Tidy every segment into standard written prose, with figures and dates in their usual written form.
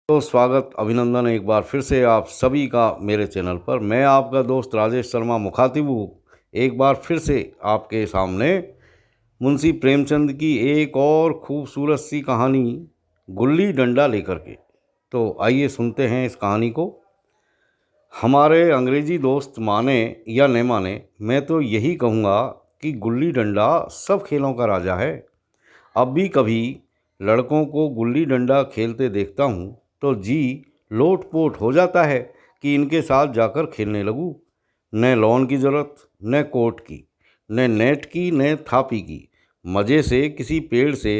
तो स्वागत अभिनंदन एक बार फिर से आप सभी का मेरे चैनल पर। मैं आपका दोस्त राजेश शर्मा मुखातिब हूँ एक बार फिर से आपके सामने मुंशी प्रेमचंद की एक और खूबसूरत सी कहानी गुल्ली डंडा लेकर के। तो आइए सुनते हैं इस कहानी को। हमारे अंग्रेजी दोस्त माने या न माने, मैं तो यही कहूँगा कि गुल्ली डंडा सब खेलों का राजा है। अब भी कभी लड़कों को गुल्ली डंडा खेलते देखता हूँ तो जी लोट पोट हो जाता है कि इनके साथ जाकर खेलने लगूँ। न लॉन की ज़रूरत, न कोर्ट की, न नेट की, न थापी की। मज़े से किसी पेड़ से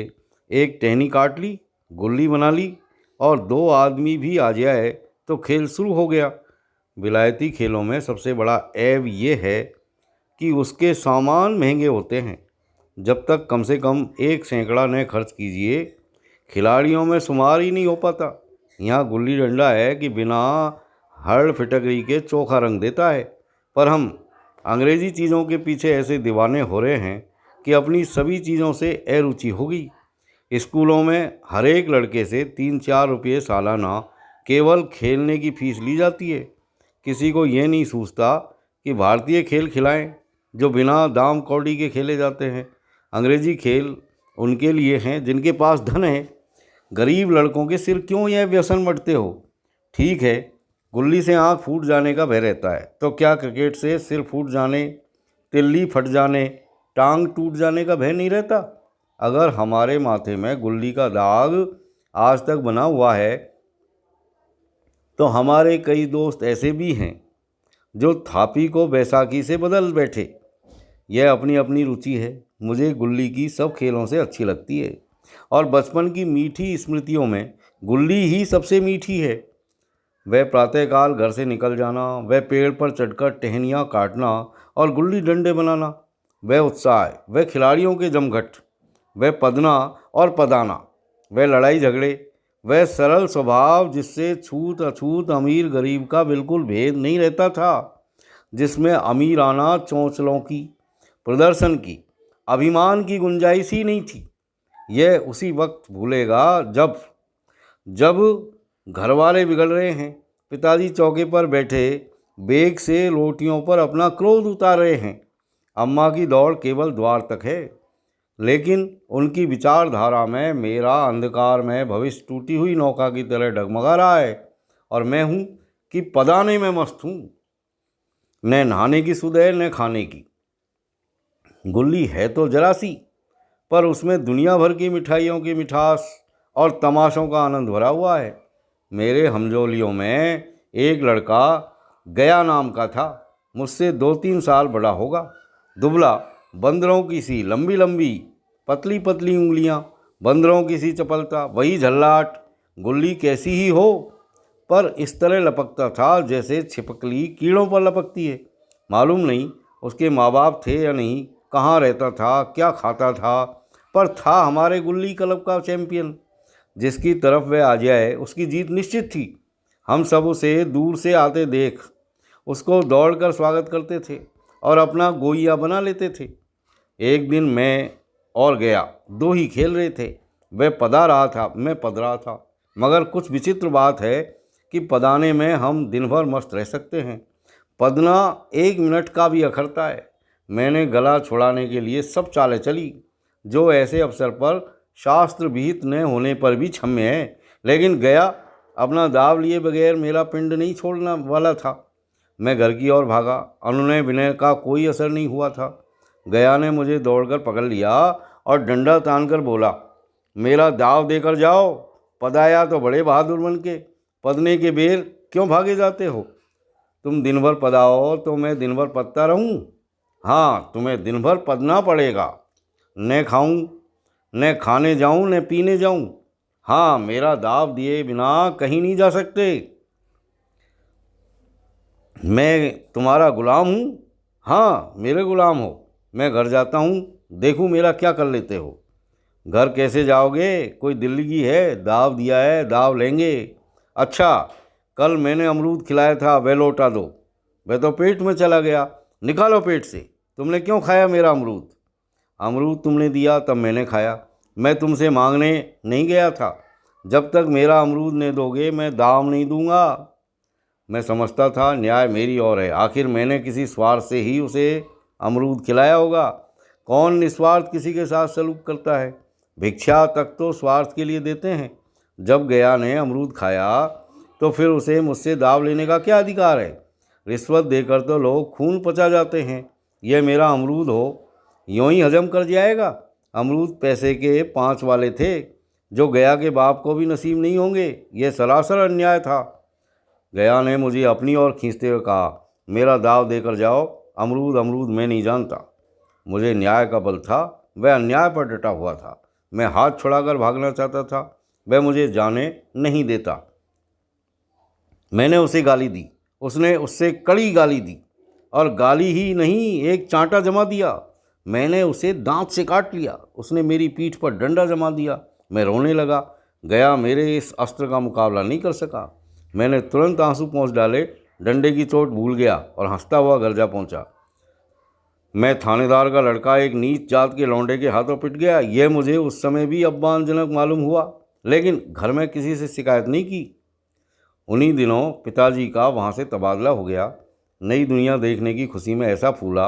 एक टहनी काट ली, गुल्ली बना ली और दो आदमी भी आ जाए तो खेल शुरू हो गया। विलायती खेलों में सबसे बड़ा ऐब ये है कि उसके सामान महंगे होते हैं। जब तक कम से कम 1 सैकड़ा न खर्च कीजिए, खिलाड़ियों में शुमार ही नहीं हो पाता। यहाँ गुल्ली डंडा है कि बिना हड़ फिटकरी के चोखा रंग देता है। पर हम अंग्रेज़ी चीज़ों के पीछे ऐसे दीवाने हो रहे हैं कि अपनी सभी चीज़ों से अरुचि हो गई। स्कूलों में हर एक लड़के से 3-4 रुपये सालाना केवल खेलने की फीस ली जाती है। किसी को ये नहीं सूझता कि भारतीय खेल खिलाएं जो बिना दाम कौड़ी के खेले जाते हैं। अंग्रेज़ी खेल उनके लिए हैं जिनके पास धन है। गरीब लड़कों के सिर क्यों यह व्यसन मटते हो? ठीक है, गुल्ली से आँख फूट जाने का भय रहता है, तो क्या क्रिकेट से सिर फूट जाने, तिल्ली फट जाने, टांग टूट जाने का भय नहीं रहता? अगर हमारे माथे में गुल्ली का दाग आज तक बना हुआ है तो हमारे कई दोस्त ऐसे भी हैं जो थापी को बैसाखी से बदल बैठे। यह अपनी अपनी रुचि है। मुझे गुल्ली की सब खेलों से अच्छी लगती है और बचपन की मीठी स्मृतियों में गुल्ली ही सबसे मीठी है। वह प्रातःकाल घर से निकल जाना, वह पेड़ पर चढ़कर टहनियाँ काटना और गुल्ली डंडे बनाना, वह उत्साह, वह खिलाड़ियों के जमघट, वह पदना और पदाना, वह लड़ाई झगड़े, वह सरल स्वभाव जिससे छूत अछूत अमीर गरीब का बिल्कुल भेद नहीं रहता था, जिसमें अमीराना चौंचलों की, प्रदर्शन की, अभिमान की गुंजाइश ही नहीं थी। यह उसी वक्त भूलेगा जब जब घरवाले बिगड़ रहे हैं, पिताजी चौके पर बैठे बेग से रोटियों पर अपना क्रोध उतार रहे हैं, अम्मा की दौड़ केवल द्वार तक है, लेकिन उनकी विचारधारा में मेरा अंधकार में भविष्य टूटी हुई नौका की तरह डगमगा रहा है और मैं हूँ कि पदाने में मस्त हूँ। न नहाने की सुध है न खाने की। गुल्ली है तो जरा सी, पर उसमें दुनिया भर की मिठाइयों की मिठास और तमाशों का आनंद भरा हुआ है। मेरे हमजोलियों में एक लड़का गया नाम का था, मुझसे 2-3 साल बड़ा होगा, दुबला, बंदरों की सी लंबी लंबी पतली पतली उंगलियां, बंदरों की सी चपलता, वही झल्लाट। गुल्ली कैसी ही हो, पर इस तरह लपकता था जैसे छिपकली कीड़ों पर लपकती है। मालूम नहीं उसके माँ बाप थे या नहीं, कहाँ रहता था, क्या खाता था, पर था हमारे गुल्ली क्लब का चैंपियन। जिसकी तरफ वह आ जाए उसकी जीत निश्चित थी। हम सब उसे दूर से आते देख उसको दौड़कर स्वागत करते थे और अपना गोइया बना लेते थे। एक दिन मैं और गया दो ही खेल रहे थे। वह पदा रहा था, मैं पद रहा था। मगर कुछ विचित्र बात है कि पदाने में हम दिन भर मस्त रह सकते हैं, पदना 1 मिनट का भी अखरता है। मैंने गला छुड़ाने के लिए सब चालें चली जो ऐसे अवसर पर शास्त्र विहित न होने पर भी क्षम्य है, लेकिन गया अपना दाव लिए बगैर मेरा पिंड नहीं छोड़ने वाला था। मैं घर की ओर भागा, अनुनय विनय का कोई असर नहीं हुआ था। गया ने मुझे दौड़कर पकड़ लिया और डंडा तानकर बोला, मेरा दाव देकर जाओ। पदाया तो बड़े बहादुर बन के, पदने के बेर क्यों भागे जाते हो? तुम दिन भर पदाओ तो मैं दिन भर पदता रहूं? हाँ, तुम्हें दिन भर पदना पड़ेगा। न खाऊं, न खाने जाऊं, न पीने जाऊं। हाँ, मेरा दाव दिए बिना कहीं नहीं जा सकते। मैं तुम्हारा गुलाम हूँ। हाँ, मेरे गुलाम हो। मैं घर जाता हूँ, देखूँ मेरा क्या कर लेते हो। घर कैसे जाओगे? कोई दिल्ली की है, दाव दिया है, दाव लेंगे। अच्छा, कल मैंने अमरूद खिलाया था, वह लौटा दो। वह तो पेट में चला गया। निकालो पेट से। तुमने क्यों खाया मेरा अमरूद? अमरूद तुमने दिया तब मैंने खाया। मैं तुमसे मांगने नहीं गया था। जब तक मेरा अमरूद नहीं दोगे मैं दाम नहीं दूंगा। मैं समझता था न्याय मेरी ओर है, आखिर मैंने किसी स्वार्थ से ही उसे अमरूद खिलाया होगा। कौन निस्वार्थ किसी के साथ सलूक करता है? भिक्षा तक तो स्वार्थ के लिए देते हैं। जब गया ने अमरूद खाया तो फिर उसे मुझसे दाव लेने का क्या अधिकार है? रिश्वत देकर तो लोग खून पचा जाते हैं। यह मेरा अमरूद हो, यूं ही हजम कर जाएगा। अमरूद पैसे के 5 वाले थे, जो गया के बाप को भी नसीब नहीं होंगे। यह सरासर अन्याय था। गया ने मुझे अपनी ओर खींचते हुए कहा, मेरा दाव देकर जाओ, अमरूद अमरूद मैं नहीं जानता। मुझे न्याय का बल था, वह अन्याय पर डटा हुआ था। मैं हाथ छुड़ाकर भागना चाहता था, वह मुझे जाने नहीं देता। मैंने उसे गाली दी, उसने उससे कड़ी गाली दी, और गाली ही नहीं एक चांटा जमा दिया। मैंने उसे दांत से काट लिया, उसने मेरी पीठ पर डंडा जमा दिया। मैं रोने लगा। गया मेरे इस अस्त्र का मुकाबला नहीं कर सका। मैंने तुरंत आंसू पोंछ डाले, डंडे की चोट भूल गया और हंसता हुआ घर जा पहुंचा। मैं थानेदार का लड़का एक नीच जात के लौंडे के हाथों पिट गया। यह मुझे उस समय भी अपमानजनक मालूम हुआ, लेकिन घर में किसी से शिकायत नहीं की। उन्हीं दिनों पिताजी का वहाँ से तबादला हो गया। नई दुनिया देखने की खुशी में ऐसा फूला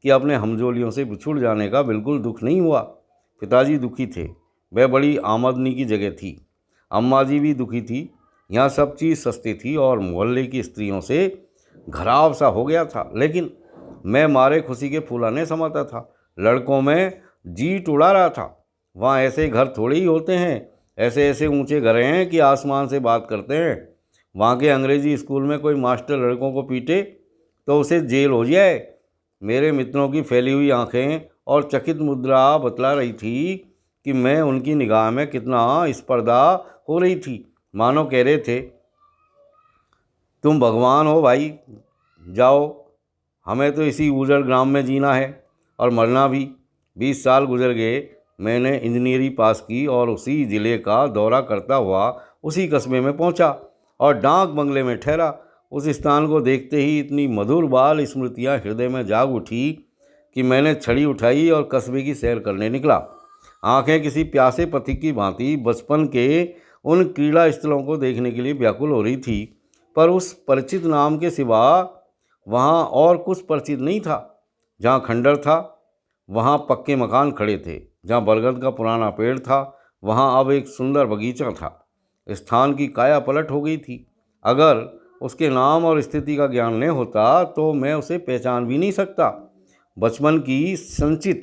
कि अपने हमजोलियों से बिछुड़ जाने का बिल्कुल दुख नहीं हुआ। पिताजी दुखी थे, वह बड़ी आमदनी की जगह थी। अम्मा जी भी दुखी थी। यहाँ सब चीज़ सस्ती थी और मोहल्ले की स्त्रियों से घराव सा हो गया था। लेकिन मैं मारे खुशी के फूलाने समाता था, लड़कों में जीट उड़ा रहा था। वहाँ ऐसे घर थोड़े ही होते हैं, ऐसे ऐसे ऊंचे घर हैं कि आसमान से बात करते हैं। वहाँ के अंग्रेजी स्कूल में कोई मास्टर लड़कों को पीटे तो उसे जेल हो जाए। मेरे मित्रों की फैली हुई आंखें और चकित मुद्रा बतला रही थी कि मैं उनकी निगाह में कितना स्पर्धा हो रही थी। मानो कह रहे थे, तुम भगवान हो भाई, जाओ, हमें तो इसी ऊजड़ ग्राम में जीना है और मरना भी। 20 साल गुजर गए। मैंने इंजीनियरिंग पास की और उसी ज़िले का दौरा करता हुआ उसी कस्बे में पहुंचा और डाक बंगले में ठहरा। उस स्थान को देखते ही इतनी मधुर बाल स्मृतियाँ हृदय में जाग उठी कि मैंने छड़ी उठाई और कस्बे की सैर करने निकला। आंखें किसी प्यासे पथिक की भांति बचपन के उन क्रीड़ा स्थलों को देखने के लिए व्याकुल हो रही थी, पर उस परिचित नाम के सिवा वहाँ और कुछ परिचित नहीं था। जहाँ खंडर था वहाँ पक्के मकान खड़े थे, जहाँ बरगद का पुराना पेड़ था वहाँ अब एक सुंदर बगीचा था। स्थान की काया पलट हो गई थी। अगर उसके नाम और स्थिति का ज्ञान नहीं होता तो मैं उसे पहचान भी नहीं सकता। बचपन की संचित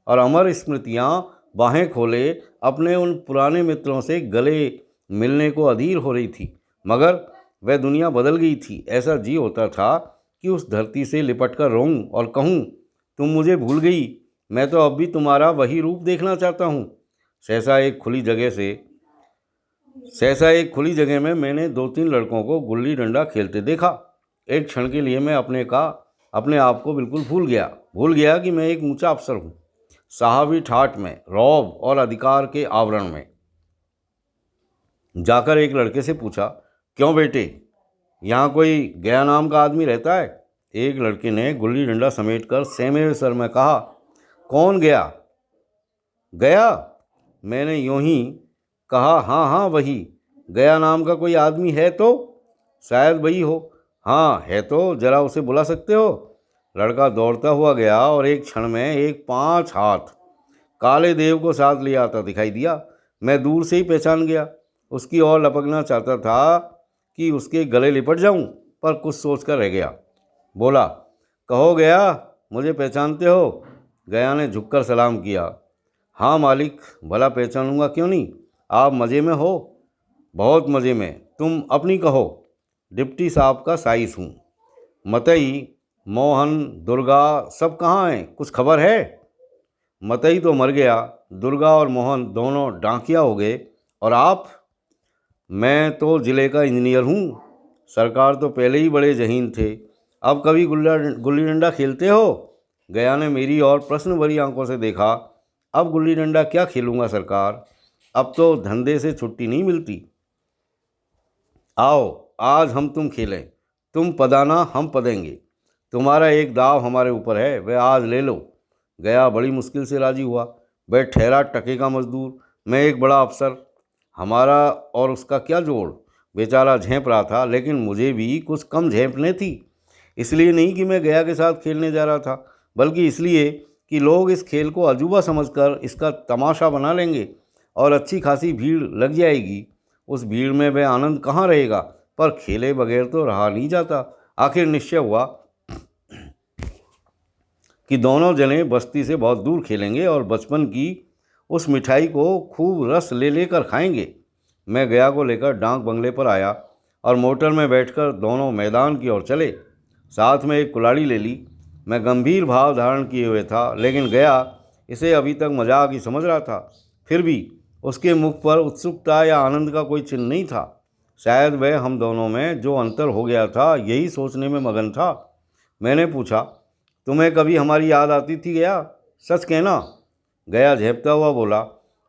और अमर स्मृतियाँ बाहें खोले अपने उन पुराने मित्रों से गले मिलने को अधीर हो रही थी, मगर वह दुनिया बदल गई थी। ऐसा जी होता था कि उस धरती से लिपट कर रोऊं और कहूं, तुम मुझे भूल गई, मैं तो अब भी तुम्हारा वही रूप देखना चाहता हूँ। सहसा एक खुली जगह में मैंने 2-3 लड़कों को गुल्ली डंडा खेलते देखा। एक क्षण के लिए मैं अपने आप को बिल्कुल भूल गया कि मैं एक ऊंचा अफसर हूँ, साहबी ठाठ में, रौब और अधिकार के आवरण में। जाकर एक लड़के से पूछा, क्यों बेटे, यहाँ कोई गया नाम का आदमी रहता है? एक लड़के ने गुल्ली डंडा समेटकर सेमेरे सर में कहा, कौन गया? गया? मैंने यूं ही कहा, हाँ हाँ वही। गया नाम का कोई आदमी है तो? शायद वही हो। हाँ है तो, जरा उसे बुला सकते हो? लड़का दौड़ता हुआ गया और एक क्षण में एक 5 हाथ काले देव को साथ ले आता दिखाई दिया। मैं दूर से ही पहचान गया। उसकी ओर लपकना चाहता था कि उसके गले लिपट जाऊं, पर कुछ सोचकर रह गया। बोला, कहो गया, मुझे पहचानते हो? गया ने झुककर सलाम किया। हाँ मालिक, भला पहचानूंगा क्यों नहीं। आप मज़े में हो? बहुत मज़े में। तुम अपनी कहो। डिप्टी साहब का साइस हूँ। मतई, मोहन, दुर्गा सब कहाँ हैं, कुछ खबर है? मतई तो मर गया, दुर्गा और मोहन दोनों डाकिया हो गए, और आप? मैं तो ज़िले का इंजीनियर हूँ। सरकार तो पहले ही बड़े जहीन थे। अब कभी गुल्ली डंडा खेलते हो? गया ने मेरी और प्रश्न भरी आंखों से देखा। अब गुल्ली डंडा क्या खेलूँगा सरकार, अब तो धंधे से छुट्टी नहीं मिलती। आओ आज हम तुम खेलें, तुम पदाना हम पदेंगे। तुम्हारा एक दाव हमारे ऊपर है, वह आज ले लो। गया बड़ी मुश्किल से राजी हुआ। वह ठहरा टके का मजदूर, मैं एक बड़ा अफसर। हमारा और उसका क्या जोड़। बेचारा झेंप रहा था, लेकिन मुझे भी कुछ कम झेंपने थी। इसलिए नहीं कि मैं गया के साथ खेलने जा रहा था, बल्कि इसलिए कि लोग इस खेल को अजूबा समझकर इसका तमाशा बना लेंगे और अच्छी खासी भीड़ लग जाएगी। उस भीड़ में वह आनंद कहाँ रहेगा, पर खेले बगैर तो रहा नहीं जाता। आखिर निश्चय हुआ कि दोनों जने बस्ती से बहुत दूर खेलेंगे और बचपन की उस मिठाई को खूब रस ले लेकर खाएंगे। मैं गया को लेकर डाक बंगले पर आया और मोटर में बैठकर दोनों मैदान की ओर चले। साथ में एक कुल्हाड़ी ले ली। मैं गंभीर भाव धारण किए हुए था, लेकिन गया इसे अभी तक मजाक ही समझ रहा था। फिर भी उसके मुख पर उत्सुकता या आनंद का कोई चिन्ह नहीं था। शायद वह हम दोनों में जो अंतर हो गया था, यही सोचने में मगन था। मैंने पूछा, तुम्हें कभी हमारी याद आती थी गया? सच कहना। गया झेपता हुआ बोला,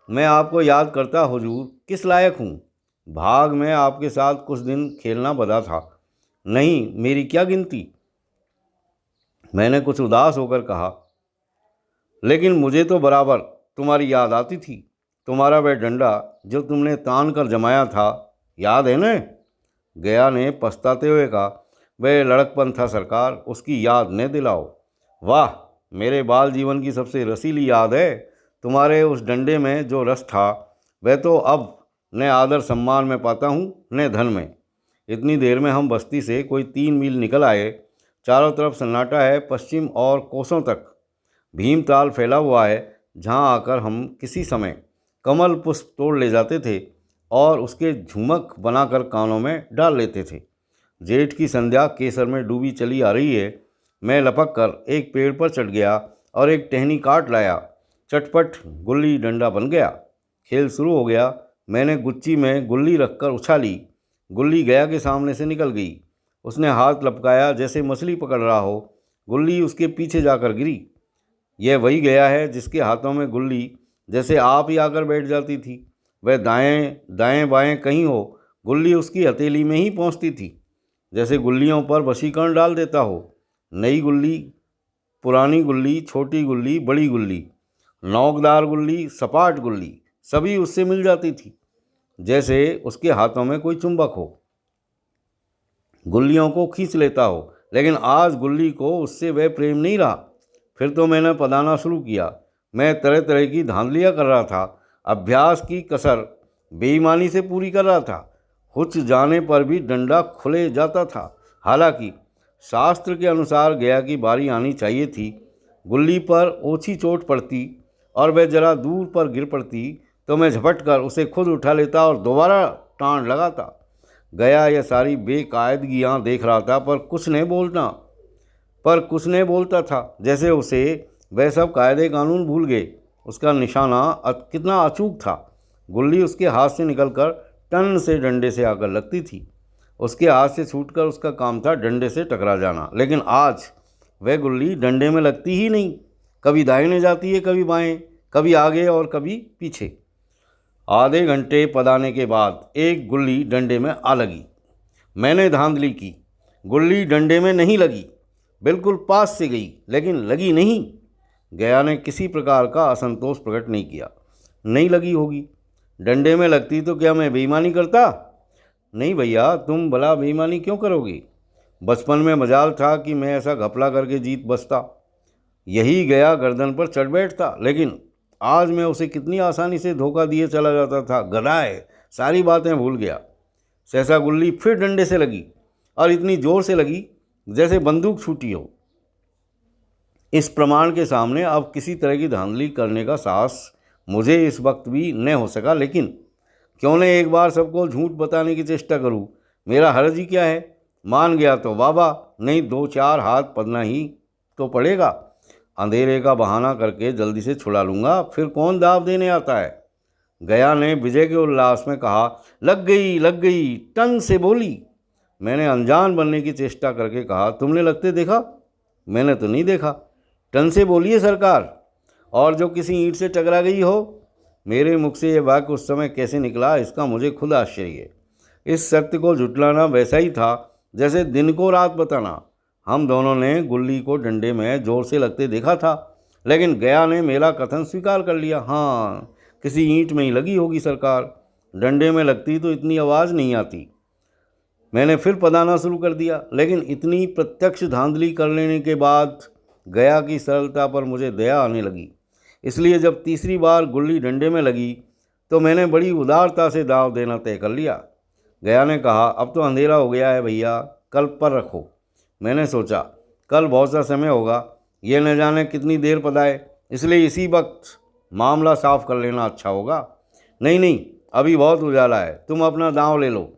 मैं आपको याद करता हुजूर, किस लायक हूँ? भाग में आपके साथ कुछ दिन खेलना बदा था। नहीं, मेरी क्या गिनती। मैंने कुछ उदास होकर कहा, लेकिन मुझे तो बराबर तुम्हारी याद आती थी। तुम्हारा वह डंडा जो तुमने तान कर जमाया था, याद है न? गया ने पछताते हुए कहा, वह लड़कपन था सरकार, उसकी याद न दिलाओ। वाह, मेरे बाल जीवन की सबसे रसीली याद है। तुम्हारे उस डंडे में जो रस था, वह तो अब न आदर सम्मान में पाता हूँ न धन में। इतनी देर में हम बस्ती से कोई 3 मील निकल आए। चारों तरफ सन्नाटा है, पश्चिम और कोसों तक भीमताल फैला हुआ है, जहाँ आकर हम किसी समय कमल पुष्प तोड़ ले जाते थे और उसके झुमक बनाकर कानों में डाल लेते थे। जेठ की संध्या केसर में डूबी चली आ रही है। मैं लपक कर एक पेड़ पर चढ़ गया और एक टहनी काट लाया। चटपट गुल्ली डंडा बन गया। खेल शुरू हो गया। मैंने गुच्ची में गुल्ली रखकर उछाली। गुल्ली गया के सामने से निकल गई। उसने हाथ लपकाया जैसे मछली पकड़ रहा हो। गुल्ली उसके पीछे जाकर गिरी। यह वही गया है जिसके हाथों में गुल्ली जैसे आप ही आकर बैठ जाती थी। वह दाएं दाएं बाएं कहीं हो, गुल्ली उसकी हथेली में ही पहुंचती थी, जैसे गुल्लियों पर वशीकरण डाल देता हो। नई गुल्ली, पुरानी गुल्ली, छोटी गुल्ली, बड़ी गुल्ली, नोकदार गुल्ली, सपाट गुल्ली, सभी उससे मिल जाती थी, जैसे उसके हाथों में कोई चुंबक हो, गुल्लियों को खींच लेता हो। लेकिन आज गुल्ली को उससे वह प्रेम नहीं रहा। फिर तो मैंने पदाना शुरू किया। मैं तरह तरह की धांधलियाँ कर रहा था। अभ्यास की कसर बेईमानी से पूरी कर रहा था। हुच जाने पर भी डंडा खुले जाता था। हालांकि शास्त्र के अनुसार गया की बारी आनी चाहिए थी। गुल्ली पर ओछी चोट पड़ती और वह जरा दूर पर गिर पड़ती तो मैं झपट कर उसे खुद उठा लेता और दोबारा टाँड़ लगाता। गया यह सारी बेकायदगियाँ देख रहा था, पर कुछ नहीं बोलता था, जैसे उसे वह सब कायदे कानून भूल गए। उसका निशाना कितना अचूक था। गुल्ली उसके हाथ से निकलकर टन से डंडे से आकर लगती थी। उसके हाथ से छूटकर उसका काम था डंडे से टकरा जाना। लेकिन आज वह गुल्ली डंडे में लगती ही नहीं। कभी दाहिने जाती है, कभी बाएं, कभी आगे और कभी पीछे। आधे घंटे पदाने के बाद एक गुल्ली डंडे में आ लगी। मैंने धांधली की। गुल्ली डंडे में नहीं लगी। बिल्कुल पास से गई, लेकिन लगी नहीं। गया ने किसी प्रकार का असंतोष प्रकट नहीं किया। नहीं लगी होगी। डंडे में लगती तो क्या मैं बेईमानी करता? नहीं भैया, तुम भला बेईमानी क्यों करोगे? बचपन में मजाल था कि मैं ऐसा घपला करके जीत बसता। यही गया गर्दन पर चढ़ बैठता, लेकिन आज मैं उसे कितनी आसानी से धोखा दिए चला जाता था। गधा है, सारी बातें भूल गया। सहसा गुल्ली फिर डंडे से लगी और इतनी जोर से लगी जैसे बंदूक छूटी हो। इस प्रमाण के सामने अब किसी तरह की धांधली करने का साहस मुझे इस वक्त भी न हो सका। लेकिन क्यों न एक बार सबको झूठ बताने की चेष्टा करूं? मेरा हर्ज ही क्या है? मान गया तो वाह, नहीं 2-4 हाथ पदना ही तो पड़ेगा। अंधेरे का बहाना करके जल्दी से छुड़ा लूँगा, फिर कौन दाव देने आता है। गया ने विजय के उल्लास में कहा, लग गई, टन से बोली। मैंने अनजान बनने की चेष्टा करके कहा, तुमने लगते देखा? मैंने तो नहीं देखा। टन से बोलिए सरकार, और जो किसी ईंट से टकरा गई हो। मेरे मुख से यह वाक्य उस समय कैसे निकला, इसका मुझे खुद आश्चर्य है। इस सत्य को झुटलाना वैसा ही था जैसे दिन को रात बताना। हम दोनों ने गुल्ली को डंडे में जोर से लगते देखा था, लेकिन गया ने मेरा कथन स्वीकार कर लिया। हाँ, किसी ईंट में ही लगी होगी सरकार। डंडे में लगती तो इतनी आवाज़ नहीं आती। मैंने फिर पदाना शुरू कर दिया, लेकिन इतनी प्रत्यक्ष धांधली कर लेने के बाद गया की सरलता पर मुझे दया आने लगी। इसलिए जब तीसरी बार गुल्ली डंडे में लगी तो मैंने बड़ी उदारता से दाव देना तय कर लिया। गया ने कहा, अब तो अंधेरा हो गया है भैया, कल पर रखो। मैंने सोचा कल बहुत सा समय होगा, ये न जाने कितनी देर पदाए, इसलिए इसी वक्त मामला साफ कर लेना अच्छा होगा। नहीं नहीं, अभी बहुत उजाला है, तुम अपना दांव ले लो,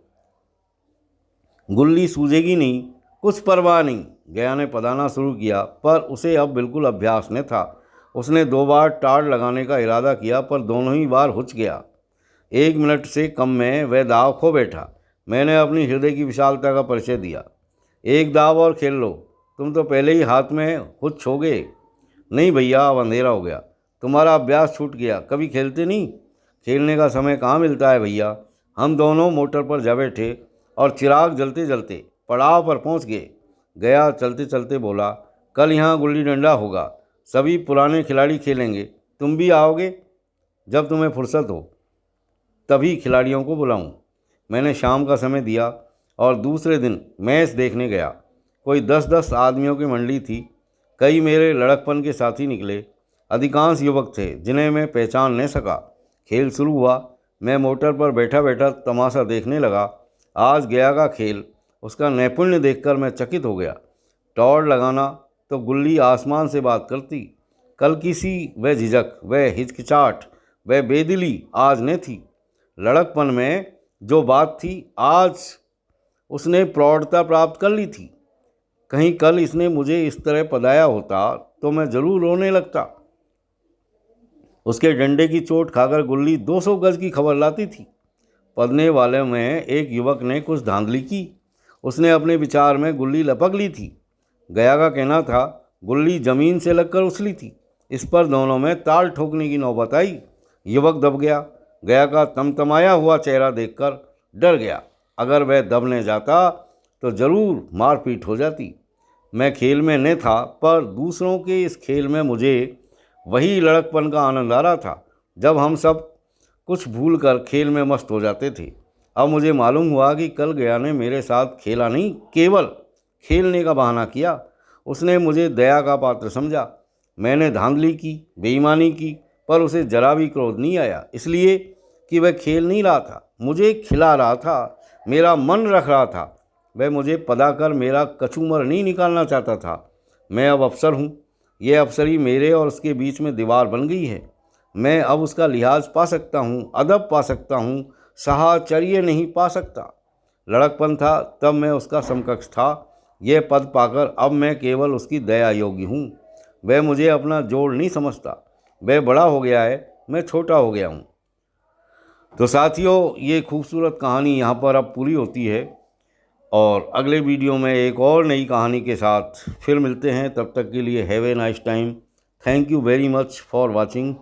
गुल्ली सूझेगी नहीं, कुछ परवाह नहीं। गया ने पदाना शुरू किया, पर उसे अब बिल्कुल अभ्यास न था। उसने 2 बार टाड़ लगाने का इरादा किया, पर दोनों ही बार हुच गया। 1 मिनट से कम में वह दाव खो बैठा। मैंने अपनी हृदय की विशालता का परिचय दिया। 1 दाव और खेल लो, तुम तो पहले ही हाथ में हुच हो गए। नहीं भैया, अब अंधेरा हो गया, तुम्हारा अभ्यास छूट गया, कभी खेलते नहीं। खेलने का समय कहाँ मिलता है भैया। हम दोनों मोटर पर जा बैठे और चिराग जलते जलते पड़ाव पर पहुंच गए। गया चलते चलते बोला, कल यहाँ गुल्ली डंडा होगा, सभी पुराने खिलाड़ी खेलेंगे, तुम भी आओगे? जब तुम्हें फुर्सत हो तभी खिलाड़ियों को बुलाऊं। मैंने शाम का समय दिया और दूसरे दिन मैच देखने गया। कोई 10-10 आदमियों की मंडली थी। कई मेरे लड़कपन के साथी निकले। अधिकांश युवक थे जिन्हें मैं पहचान नहीं सका। खेल शुरू हुआ। मैं मोटर पर बैठा बैठा तमाशा देखने लगा। आज गया का खेल, उसका नैपुण्य देखकर मैं चकित हो गया। टॉर्च लगाना तो गुल्ली आसमान से बात करती। कल किसी वह झिझक, वह हिचकिचाहट, वह बेदिली आज न थी। लड़कपन में जो बात थी आज उसने प्रौढ़ता प्राप्त कर ली थी। कहीं कल इसने मुझे इस तरह पदाया होता तो मैं जरूर रोने लगता। उसके डंडे की चोट खाकर गुल्ली 200 गज की खबर लाती थी। पदने वाले में एक युवक ने कुछ धांधली की। उसने अपने विचार में गुल्ली लपक ली थी। गया का कहना था गुल्ली जमीन से लगकर उछली थी। इस पर दोनों में ताल ठोकने की नौबत आई। युवक दब गया। गया का तमतमाया हुआ चेहरा देखकर डर गया। अगर वह दबने जाता तो जरूर मारपीट हो जाती। मैं खेल में न था, पर दूसरों के इस खेल में मुझे वही लड़कपन का आनंद आ रहा था जब हम सब कुछ भूलकर खेल में मस्त हो जाते थे। अब मुझे मालूम हुआ कि कल गया ने मेरे साथ खेला नहीं, केवल खेलने का बहाना किया। उसने मुझे दया का पात्र समझा। मैंने धांधली की, बेईमानी की, पर उसे जरा भी क्रोध नहीं आया, इसलिए कि वह खेल नहीं रहा था, मुझे खिला रहा था, मेरा मन रख रहा था। वह मुझे पदाकर मेरा कचूमर नहीं निकालना चाहता था। मैं अब अफसर हूँ। यह अफसरी मेरे और उसके बीच में दीवार बन गई है। मैं अब उसका लिहाज पा सकता हूँ, अदब पा सकता हूँ, साहचर्य नहीं पा सकता। लड़कपन था तब मैं उसका समकक्ष था। यह पद पाकर अब मैं केवल उसकी दया योग्य हूँ। वह मुझे अपना जोड़ नहीं समझता। वह बड़ा हो गया है, मैं छोटा हो गया हूँ। तो साथियों, ये खूबसूरत कहानी यहाँ पर अब पूरी होती है और अगले वीडियो में एक और नई कहानी के साथ फिर मिलते हैं। तब तक के लिए have a nice time. Thank you very much for watching.